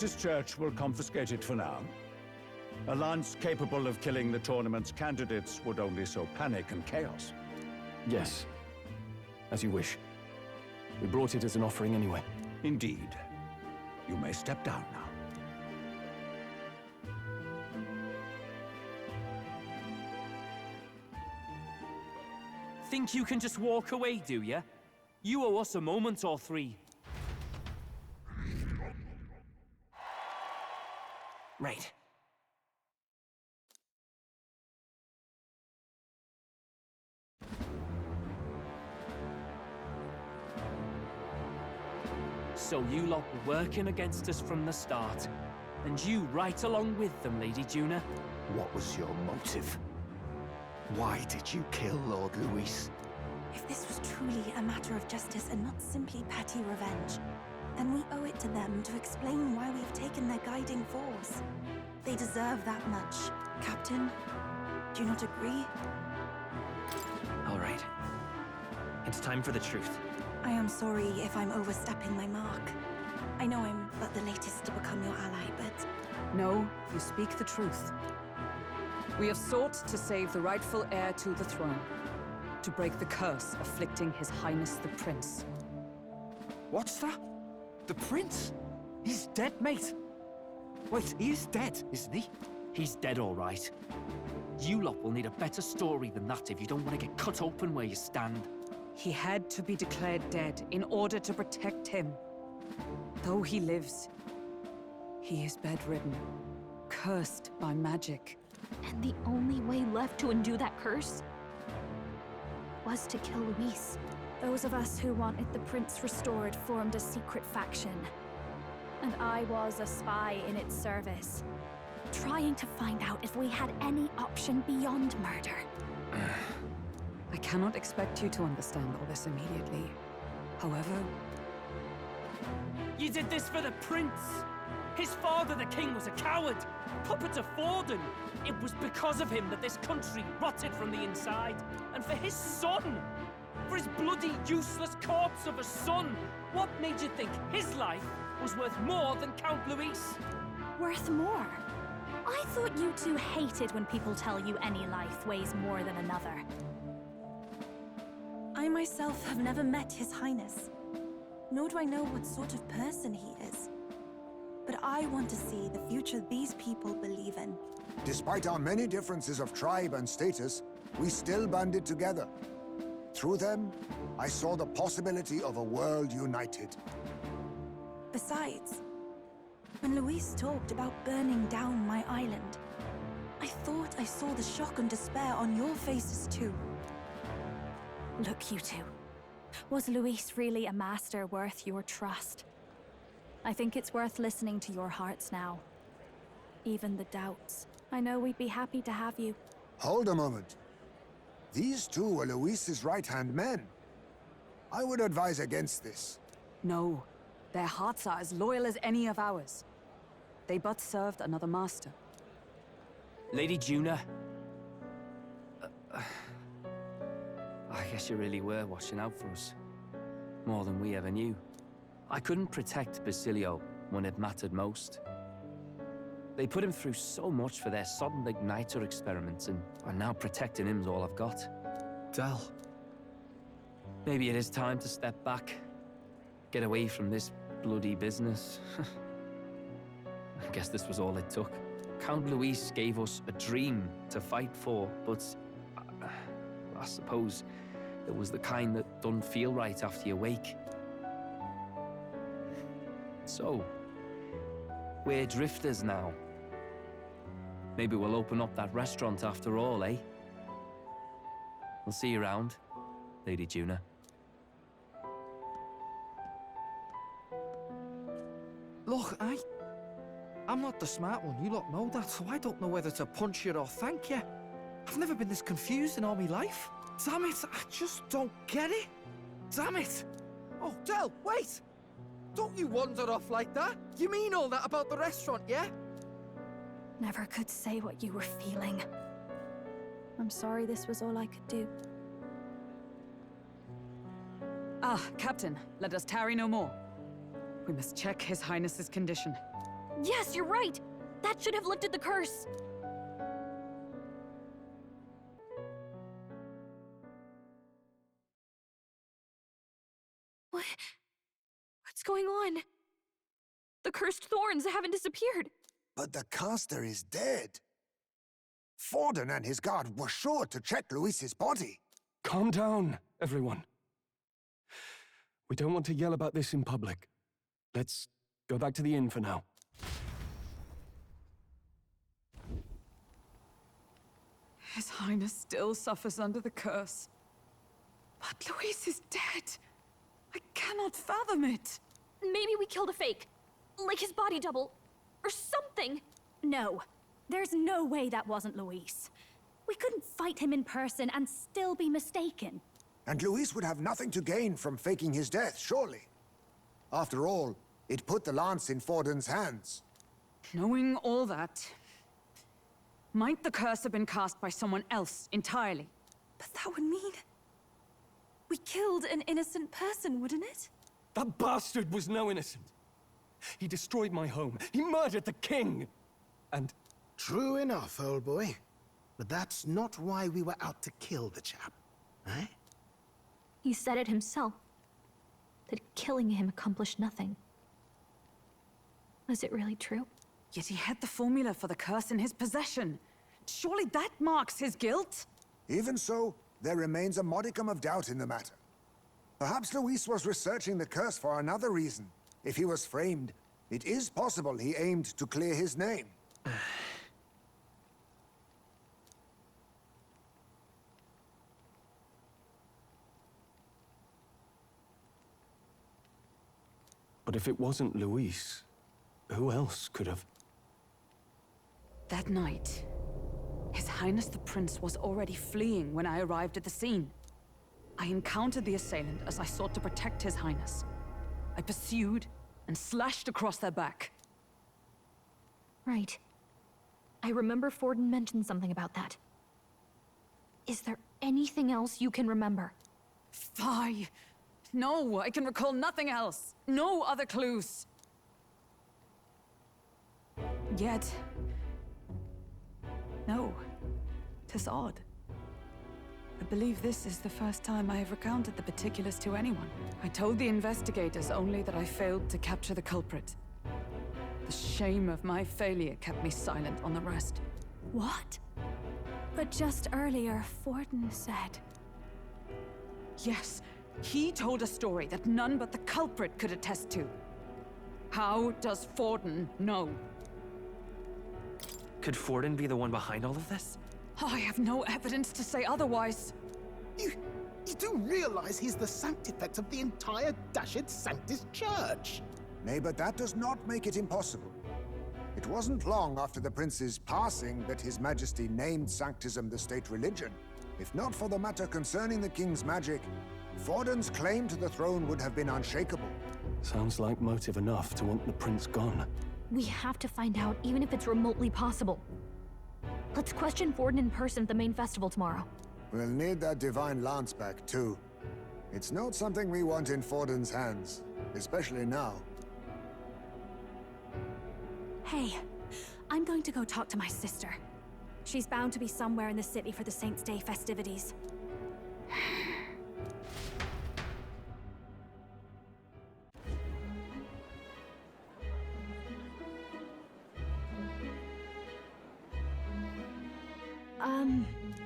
Sanctus Church will confiscate it for now. A lance capable of killing the tournament's candidates would only sow panic and chaos. Yes. As you wish. We brought it as an offering anyway. Indeed. You may step down now. Think you can just walk away, do ya? You owe us a moment or three. Right. So you lot were working against us from the start. And you right along with them, Lady Juna. What was your motive? Why did you kill Lord Luis? If this was truly a matter of justice and not simply petty revenge, then we owe it to them to explain why we've taken their guiding force. They deserve that much. Captain, do you not agree? All right. It's time for the truth. I am sorry if I'm overstepping my mark. I know I'm but the latest to become your ally, but... No, you speak the truth. We have sought to save the rightful heir to the throne, to break the curse afflicting His Highness the Prince. What's that? The Prince? He's dead, mate. Wait, he is dead, isn't he? He's dead, all right. You lot will need a better story than that if you don't want to get cut open where you stand. He had to be declared dead in order to protect him. Though he lives, he is bedridden, cursed by magic. And the only way left to undo that curse was to kill Luis. Those of us who wanted the prince restored formed a secret faction. And I was a spy in its service, Trying to find out if we had any option beyond murder. I cannot expect you to understand all this immediately. However... You did this for the prince! His father, the king, was a coward! Puppet of Forden! It was because of him that this country rotted from the inside. And for his son! For his bloody, useless corpse of a son! What made you think his life was worth more than Count Luis? Worth more? I thought you two hated when people tell you any life weighs more than another. I myself have never met His Highness, nor do I know what sort of person he is. But I want to see the future these people believe in. Despite our many differences of tribe and status, we still banded together. Through them, I saw the possibility of a world united. Besides, when Luis talked about burning down my island, I thought I saw the shock and despair on your faces too. Look, you two. Was Luis really a master worth your trust? I think it's worth listening to your hearts now. Even the doubts. I know we'd be happy to have you. Hold a moment. These two were Luis's right-hand men. I would advise against this. No. Their hearts are as loyal as any of ours. They but served another master. Lady Juna. I guess you really were watching out for us. More than we ever knew. I couldn't protect Basilio when it mattered most. They put him through so much for their sodden igniter experiments, and now protecting him's all I've got. Del. Maybe it is time to step back. Get away from this bloody business. I guess this was all it took. Count Luis gave us a dream to fight for, but I suppose it was the kind that doesn't feel right after you wake. So, we're drifters now. Maybe we'll open up that restaurant after all, eh? We'll see you around, Lady Juna. Look, I'm not the smart one, you lot know that, so I don't know whether to punch you or thank you. I've never been this confused in all my life. Damn it, I just don't get it. Damn it. Oh, Del, wait! Don't you wander off like that? You mean all that about the restaurant, yeah? Never could say what you were feeling. I'm sorry this was all I could do. Ah, Captain, let us tarry no more. We must check His Highness's condition. Yes, you're right! That should have lifted the curse! What's going on? The cursed thorns haven't disappeared. But the caster is dead. Forden and his guard were sure to check Luis's body. Calm down, everyone. We don't want to yell about this in public. Let's go back to the inn for now. His Highness still suffers under the curse. But Luis is dead. I cannot fathom it. Maybe we killed a fake. Like his body double. Or something. No. There's no way that wasn't Luis. We couldn't fight him in person and still be mistaken. And Luis would have nothing to gain from faking his death, surely. After all, it put the lance in Forden's hands. Knowing all that, might the curse have been cast by someone else entirely? But that would mean... we killed an innocent person, wouldn't it? That bastard was no innocent. He destroyed my home. He murdered the king. And... True enough, old boy. But that's not why we were out to kill the chap, eh? He said it himself. That killing him accomplished nothing. Was it really true? Yet he had the formula for the curse in his possession. Surely that marks his guilt? Even so, there remains a modicum of doubt in the matter. Perhaps Luis was researching the curse for another reason. If he was framed, it is possible he aimed to clear his name. But if it wasn't Luis, who else could have? That night, His Highness the Prince was already fleeing when I arrived at the scene. I encountered the assailant as I sought to protect His Highness. I pursued and slashed across their back. Right. I remember Forden mentioned something about that. Is there anything else you can remember? Fie! No, I can recall nothing else. No other clues. Yet... no. 'Tis odd. I believe this is the first time I have recounted the particulars to anyone. I told the investigators only that I failed to capture the culprit. The shame of my failure kept me silent on the rest. What? But just earlier, Forden said... Yes, he told a story that none but the culprit could attest to. How does Forden know? Could Forden be the one behind all of this? I have no evidence to say otherwise. You do realize he's the sanctifex of the entire Dashed Sanctus Church? Nay, but that does not make it impossible. It wasn't long after the prince's passing that His Majesty named Sanctism the state religion. If not for the matter concerning the king's magic, Forden's claim to the throne would have been unshakable. Sounds like motive enough to want the prince gone. We have to find out, even if it's remotely possible. Let's question Forden in person at the main festival tomorrow. We'll need that divine lance back, too. It's not something we want in Forden's hands, especially now. Hey, I'm going to go talk to my sister. She's bound to be somewhere in the city for the Saints' Day festivities.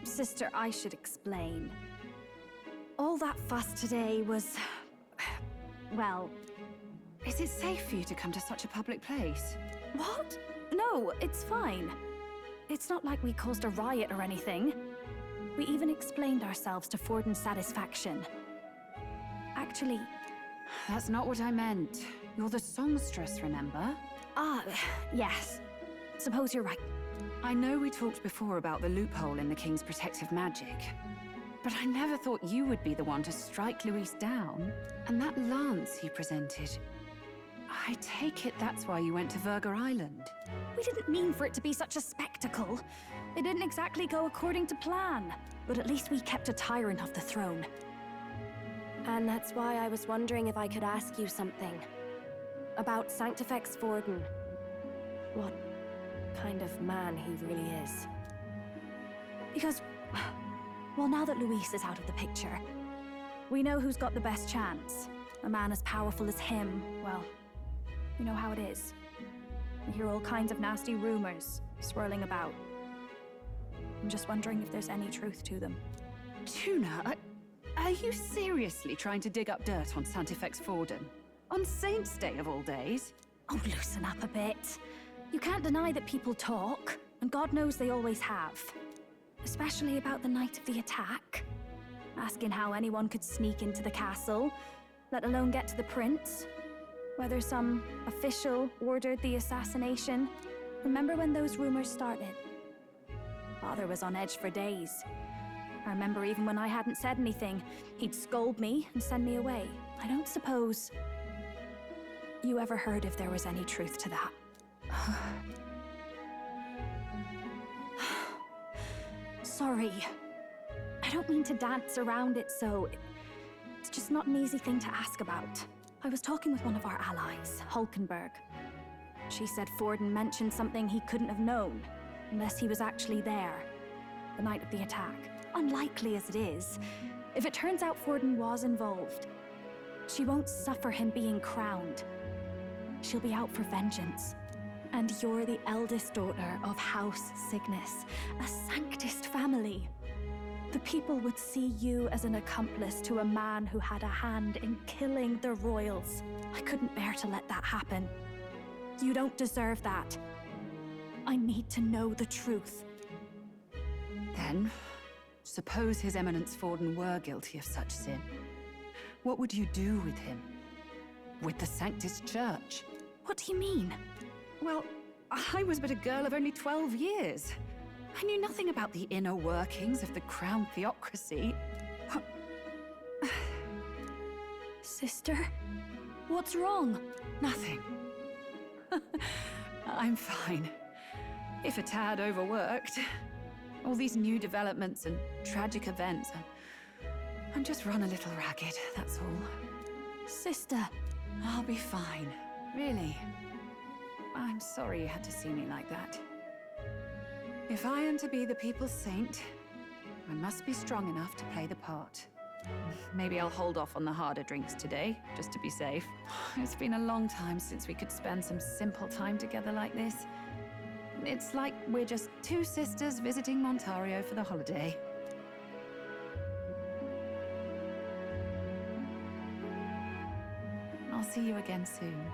Sister, I should explain. All that fuss today was... well... Is it safe for you to come to such a public place? What? No, it's fine. It's not like we caused a riot or anything. We even explained ourselves to Forden's satisfaction. Actually... That's not what I meant. You're the songstress, remember? Ah, yes. Suppose you're right. I know we talked before about the loophole in the King's protective magic, but I never thought you would be the one to strike Luis down. And that lance he presented... I take it that's why you went to Virga Island. We didn't mean for it to be such a spectacle. It didn't exactly go according to plan. But at least we kept a tyrant off the throne. And that's why I was wondering if I could ask you something. About Sanctifex Forden. what kind of man he really is. Because, well, now that Luis is out of the picture, we know who's got the best chance. A man as powerful as him, well, you know how it is. We hear all kinds of nasty rumors swirling about. I'm just wondering if there's any truth to them. Tuna, are you seriously trying to dig up dirt on Santifex Forden? On Saint's Day of all days? Oh, loosen up a bit. You can't deny that people talk, and God knows they always have. Especially about the night of the attack. Asking how anyone could sneak into the castle, let alone get to the prince. Whether some official ordered the assassination. Remember when those rumors started? Father was on edge for days. I remember even when I hadn't said anything, he'd scold me and send me away. I don't suppose you ever heard if there was any truth to that. Sorry. I don't mean to dance around it, so it's just not an easy thing to ask about. I was talking with one of our allies, Hulkenberg. She said Forden mentioned something he couldn't have known, unless he was actually there, the night of the attack. Unlikely as it is, if it turns out Forden was involved, she won't suffer him being crowned. She'll be out for vengeance. And you're the eldest daughter of House Cygnus, a Sanctist family. The people would see you as an accomplice to a man who had a hand in killing the royals. I couldn't bear to let that happen. You don't deserve that. I need to know the truth. Then, suppose His Eminence Forden were guilty of such sin. What would you do with him? With the Sanctist Church? What do you mean? Well, I was but a girl of only 12 years. I knew nothing about the inner workings of the crown theocracy. Sister? What's wrong? Nothing. I'm fine. If a tad overworked. All these new developments and tragic events. I'm just run a little ragged, that's all. Sister. I'll be fine. Really. I'm sorry you had to see me like that. If I am to be the people's saint, I must be strong enough to play the part. Maybe I'll hold off on the harder drinks today, just to be safe. It's been a long time since we could spend some simple time together like this. It's like we're just two sisters visiting Montario for the holiday. I'll see you again soon.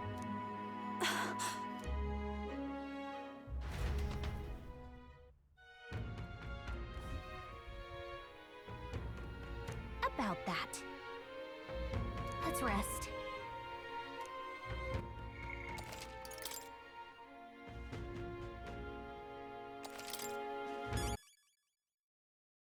About that. Let's rest.